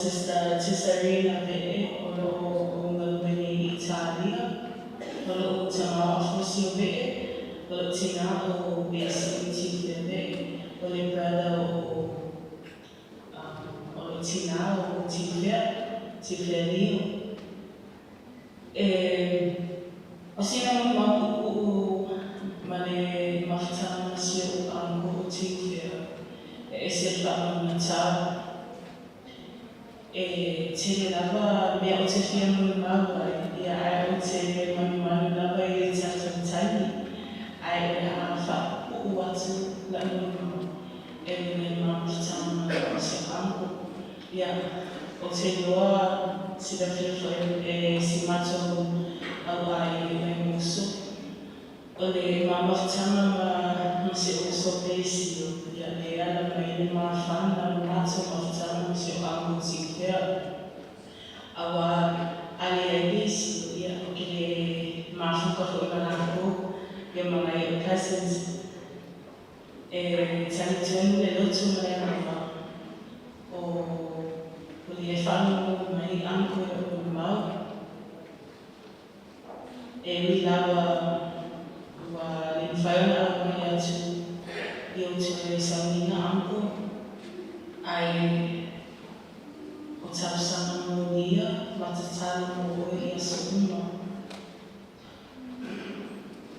Cesarina ve'e o lo'o ngalupeni Italia, o lo'o tama ofosio ve'e, o lo'o tina o besi tifia ve'e, o le brada o lo'o tina o tifia lio. O sina mapu'u ma le mafutana masio o tifia, e se wha'amuna tau. Te lava mea o te whia mui maua ia ai o te manu lava i te atataini ai o le a wha'u atu la numa e le mawhitanga o se anko ia o te loa sida whiwhai e si mato au ai e musu o le mawhitanga ma se o so pesio ia le ala mai le mawhana mato mawhitanga se o anko tifia awa ale ebisi ia o ke le mafuka fo imanako ia mga i cousins tani tuenu le lotu mai ama o le whanu mai anko o mau mi lawa wa le whaiona au mai atu i o tu e saunina anko ai o tapusana mo lia matatala mo o ia so uma.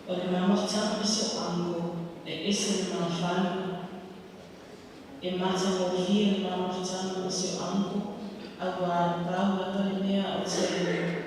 O le mamawhitanga so anko e ese le mawhana e mata mo hia le mamawhitanga so anko awa le pāua le mea o te